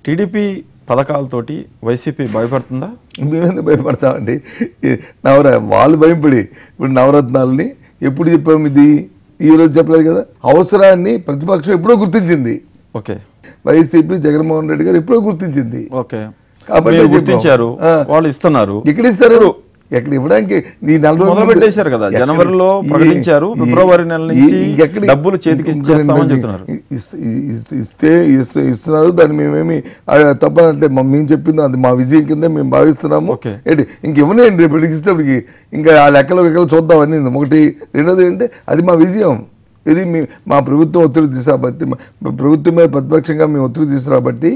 TDP పథకాలతోటి YCP భయపడుతుందా? మేమెందుకు భయపడతామండి? వాళ్ళు భయపడి ఇప్పుడు నవరత్నాలని ఎప్పుడు చెప్పాము? ఇది ఈరోజు చెప్పలేదు కదా. అవసరాన్ని ప్రతిపక్షం ఎప్పుడో గుర్తించింది. ఓకే, వైసీపీ జగన్మోహన్ రెడ్డి గారు ఎప్పుడో గుర్తించింది. ఓకే, కాబట్టి గుర్తించారు, వాళ్ళు ఇస్తున్నారు. ఎక్కడ ఇస్తారు? ఎక్కడ ఇవ్వడానికి మొదలు పెట్టేశారు కదా, జనవరిలో ప్రకటించారు, ఫిబ్రవరి నెల నుంచి డబ్బులు చేతికి ఇచ్చేస్తామని చెప్తున్నారు. ఇస్తున్నారు. దాన్ని మేమేమి తప్పనంటే మేము చెప్పింది అది మా విజయం కింద మేము భావిస్తున్నాము. ఏంటి ఇంకెవరినండి రేపు ఇచ్చేటప్పటికి ఇంకా ఆ లెక్కలు చూద్దామని ఒకటి. రెండోది ఏంటంటే అది మా విజయం. ఇది మా ప్రభుత్వం ఒత్తిడి తీసుకురాబట్టి, ప్రభుత్వమే ప్రతిపక్షంగా మేము ఒత్తిడి తీసుకురాబట్టి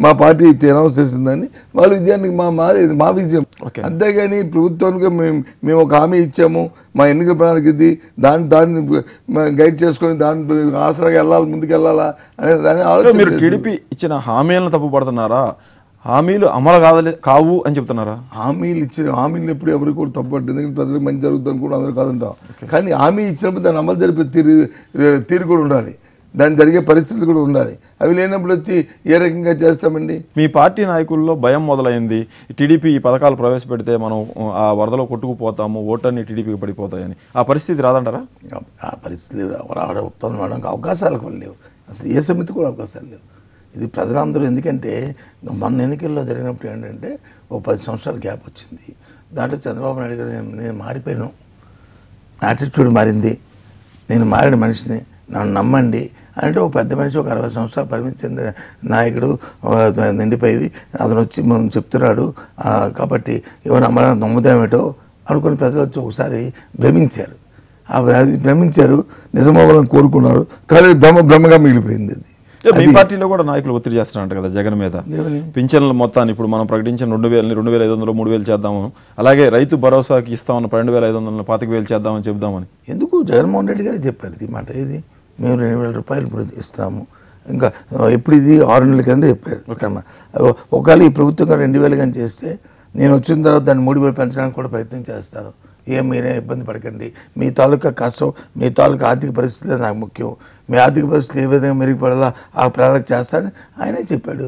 మా పార్టీ అనౌన్స్ చేసిందని వాళ్ళ విజయానికి మా విజయం. అంతేగాని ప్రభుత్వానికి మేము ఒక హామీ ఇచ్చాము, మా ఎన్నికల ప్రణాళిక ఇది, దాన్ని గైడ్ చేసుకొని దాని ఆసరాగా వెళ్ళాలి, ముందుకు వెళ్ళాలా అనే దాని ఆలోచన. మీరు టీడీపీ ఇచ్చిన హామీలను తప్పుపడుతున్నారా? హామీలు అమలు కావు అని చెప్తున్నారా? హామీలు ఎప్పుడు ఎవరికి కూడా తప్పట్టు, ఎందుకంటే ప్రజలకు మంచి జరుగుతుంది కూడా అందరూ కాదంటాం. కానీ హామీ ఇచ్చినప్పుడు దాన్ని అమలు జరిపే తీరు కూడా ఉండాలి, దాని జరిగే పరిస్థితులు కూడా ఉండాలి. అవి లేనప్పుడు వచ్చి ఏ రకంగా చేస్తామండి? మీ పార్టీ నాయకుల్లో భయం మొదలైంది, టీడీపీ ఈ పథకాలు ప్రవేశపెడితే మనం ఆ వరదలో కొట్టుకుపోతాము, ఓటర్ని టీడీపీకి పడిపోతాయని. ఆ పరిస్థితి రాదంటారా? ఆ పరిస్థితి రావడానికి అవకాశాలు కూడా లేవు, అసలు ఏ సమితి కూడా అవకాశాలు లేవు. ఇది ప్రజలందరూ, ఎందుకంటే మొన్న ఎన్నికల్లో జరిగినప్పుడు ఏంటంటే ఓ 10 సంవత్సరాల గ్యాప్ వచ్చింది. దాంట్లో చంద్రబాబు నాయుడు గారు నేను మారిపోయాను, యాటిట్యూడ్ మారింది, నేను మారిన మనిషిని, నన్ను నమ్మండి అంటే ఒక పెద్ద మనిషి, ఒక 60 సంవత్సరాలు పరిమితి చెందిన నాయకుడు నిండిపోయి అతను వచ్చి మనం చెప్తున్నాడు కాబట్టి ఏమైనా నమ్ముదామేటో అనుకుని ప్రజలు వచ్చి ఒకసారి భ్రమించారు. భ్రమించారు, నిజమవ్వాలని కోరుకున్నారు, కానీ భ్రమగా మిగిలిపోయింది. అది మీ పార్టీలో కూడా నాయకులు ఒత్తిడి చేస్తున్నారంట కదా జగన్ మీద. పింఛన్ల మొత్తాన్ని ఇప్పుడు మనం ప్రకటించిన 2,000ని 2,500 3,000 చేద్దాము, అలాగే రైతు భరోసాకి ఇస్తామన్న 12,500 25,000 చేద్దామని చెప్దామని. ఎందుకు జగన్మోహన్ రెడ్డి గారే చెప్పారు ఇది మాట. ఇది మేము 2,000 రూపాయలు ఇప్పుడు ఇస్తాము, ఇంకా ఎప్పుడు ఇది 6 నెలల కింద చెప్పారు. ఒకవేళ ఈ ప్రభుత్వంగా 2,000 కానీ చేస్తే నేను వచ్చిన తర్వాత దాన్ని 3,000 పెంచడానికి కూడా ప్రయత్నం చేస్తాను. మీరే ఇబ్బంది పడకండి, మీ తాలూకా కష్టం, మీ తాలూకా ఆర్థిక పరిస్థితులే నాకు ముఖ్యం, మీ ఆర్థిక పరిస్థితులు ఏ విధంగా మెరుగుపడాలా ఆ ప్రణాళిక చేస్తానని ఆయనే చెప్పాడు.